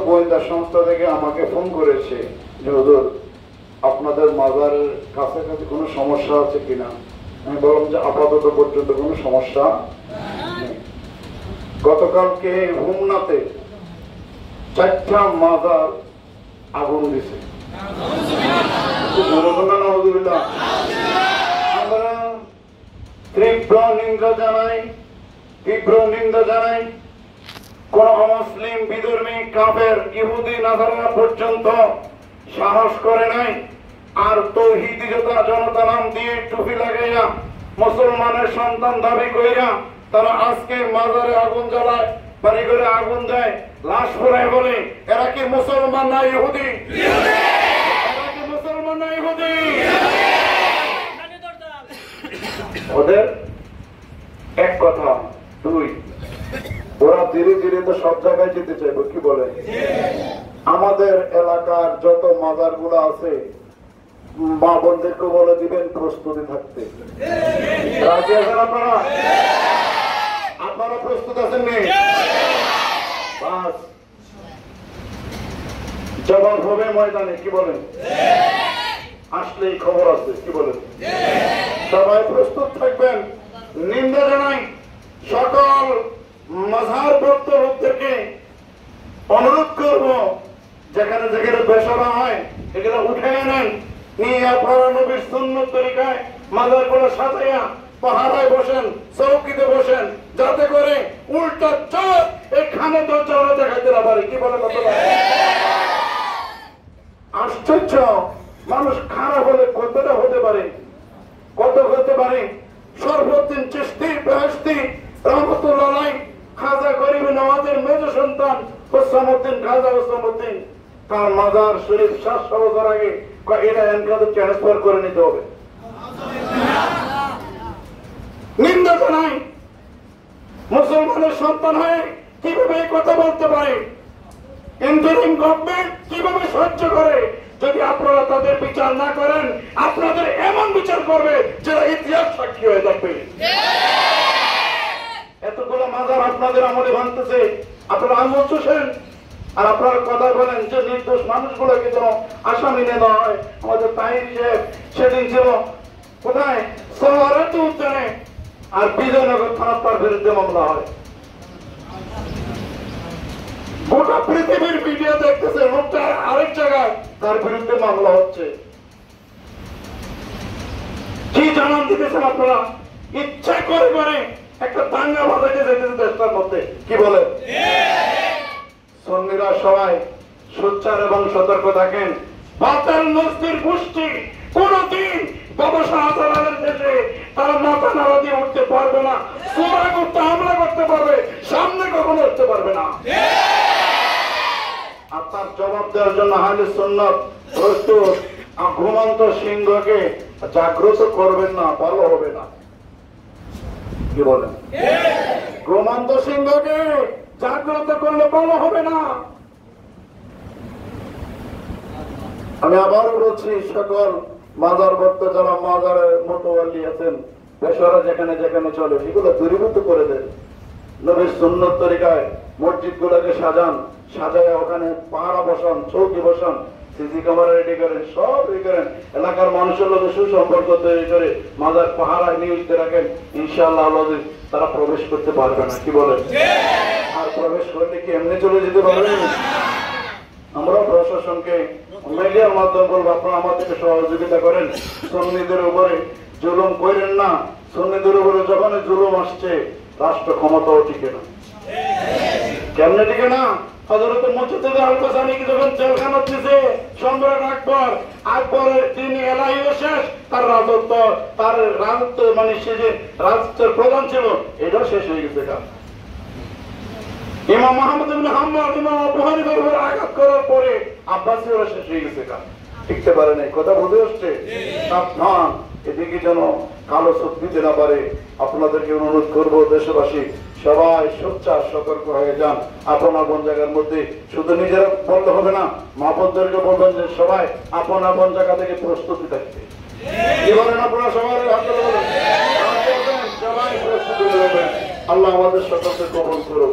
গোয়েন্দা সংস্থা থেকে আমাকে ফোন করেছে যে হুজুর আপনাদের মাজারের কাছাকাছি কোনো সমস্যা আছে কিনা। আমি বললাম যে আপাতত পর্যন্ত কোনো সমস্যা নেই। গতকালকে হোমনাতে 4টা মাজার আগুন দিছে। আমরা তীব্র নিন্দা জানাই। কোন অমুসলিম বিধর্মী কাফের ইহুদি নাসারা পর্যন্ত সাহস করে নাই। আর তৌহিদি জনতা নাম দিয়ে টুপি লাগাইয়া মুসলমানের সন্তান দাবি কইরা তারা আজকে মাজারে আগুন জ্বালায়, বাড়ি করে আগুন দেয়, লাশ পোড়ায় বলে এরা কি মুসলমান না ইহুদি? এরা কি মুসলমান না ইহুদি? ওদের এক কথা দুই, ওরা ধীরে ধীরে তো সব জায়গায় যেতে চাইবে। কি বলে? আমাদের এলাকার যত মাজার গুলো আছে মা বোনদেরকে বলে দিবেন প্রস্তুতি থাকতে। রাজি আছেন আপনারা? আপনারা প্রস্তুত আছেন? নেই বাস জবাব হবে ময়দানে। কি বলেন? আসলেই খবর আছে। কি বলেন? সবাই প্রস্তুত থাকবেন। নিন্দা জানাই সকল মাঝহার ভক্ত লোকদেরকে অনুরোধ করব, যেখানে যেখানে বেসরা হয় এগুলো উঠে নেন, নিয়ে আপনারা নবীর সুন্নত তরিকায় মাজার গুলো সাজাইয়া পাহারায় বসেন, চৌকিতে বসেন, যাতে করে উল্টা চোখ এখানে দরজা দেখাইতে না পারে। কি বলে কথাটা? আশ্চর্য, মানুষ খারাপ হলে কতটা হতে পারে, কত হতে পারে। সর্বদিন চিশতি বেহেশতি রহমতুল্লাহ খাজা গরিব নওয়াজের মেজ সন্তান হোসামউদ্দিন খাজা হোসামউদ্দিন, তার মাজার শরীফ 700 বছর আগে এটা এনকাদে ট্রান্সফার করে নিতে হবে। নিন্দা জানাই মুসলমানের সন্তান হয়ে কিভাবে কথা বলতে পারে, ইন্টারিম গভর্নমেন্ট কিভাবে সহ্য করে। যদি আপনারা তাদের বিচার না করেন, আপনাদের এমন বিচার করবে যেটা ইতিহাস সাক্ষী হয়ে থাকবে। এতগুলো মাজার আপনাদের আমলে ভাঙতেছে, আপনারা আঙুল চুষেন আর আপনারা কথা বলেন যে নির্দোষ মানুষগুলোকে যেন আসামি নেওয়া হয়। আমাদের তাহির সাহেব সেদিন ছিল কোথায়? সওয়ারাত উদ্যানে, আর বিজয়নগর থানা তার বিরুদ্ধে মামলা হয়। গোটা পৃথিবীর মিডিয়া দেখতেছে লোকটা আরেক জায়গায় তার বিরুদ্ধে মামলা হচ্ছে। কি জানান দিতেছেন আপনারা? ইচ্ছা করে করে একটা দাঙ্গা বাজাইতে যেতেছে দেশটার মধ্যে। কি বলে? সুন্নিরা সবাই সোচ্চার এবং সতর্ক থাকেন। বাতাল নস্তির গোষ্ঠী কোনদিন বাবা শাহজালালের দেশে তারা মাথা নাড়া দিয়ে উঠতে পারবে না। চোরা করতে হামলা করতে পারবে, সামনে কখনো উঠতে পারবে না। আপনার জবাব দেওয়ার জন্য আহলে সুন্নাত প্রস্তুত। ঘুমন্ত সিংহকে জাগ্রত করবেন না, ভালো হবে না। কি বলেন? ঘুমন্ত সিংহকে জাগ্রত করলে ভালো হবে না। আমি আবারও বলছি, সকল মাজার ভক্ত যারা মাজারের মোতওয়াল্লি আছেন, বেসরা যেখানে যেখানে চলে সেগুলো দূরীভূত করে দেন। নবীর সুন্নত তরিকায় মসজিদ গুলোকে সাজান, সাজায় ওখানে পাহারা বসান, চৌকি বসান, সিসি ক্যামেরা রেডি করেন, সব রেডি করেন। এলাকার মানুষের লোক সুসম্পর্ক তৈরি করে মাজার পাহারায় নিয়োজিত রাখেন। ইনশাআল্লাহ তারা প্রবেশ করতে পারবে না। কি বলেন? আর প্রবেশ করলে কি এমনি চলে যেতে পারবেন? আমরা প্রশাসনকে মিডিয়ার মাধ্যমে বলবো, আপনারা আমাদেরকে সহযোগিতা করেন। সুন্নিদের উপরে জুলুম করেন না। সুন্নিদের উপরে যখন জুলুম আসছে রাষ্ট্র ক্ষমতাও টিকে না। কেমনে টিকে না? হযরত মুজতাহিদ আল-কাসানি যখন জেলখানা দিয়েছে সম্রাট আকবর, আকবরের তিনি এলাহি শেষ, তার রাজত্ব মানে সে যে রাষ্ট্রের প্রধান ছিল এটা শেষ হয়ে গেছে। ইমাম মুহাম্মদ ইবনে হাম্বল, ইমাম আবু হানিফার উপর আঘাত করার পরে আব্বাসীয়রা শেষ হয়ে গেছে। টিকতে পারে নাই। কথা বুঝে আসছে? সাবধান, এদিকে যেন কালো চোখ দিতে না পারে। আপনাদেরকে অনুরোধ করবো, দেশবাসী সবাই সোচ্চার সতর্ক হয়ে যান। আপন আপন জায়গার মধ্যে শুধু নিজেরা বলতে হবে না, মা বোনদেরকে বলবেন যে সবাই আপন আপন জায়গা থেকে প্রস্তুতি থাকতে। কি বলেন আপনারা? সবাই সবাই প্রস্তুতি নেবেন। আল্লাহ আমাদের সকলকে কবুল করুন।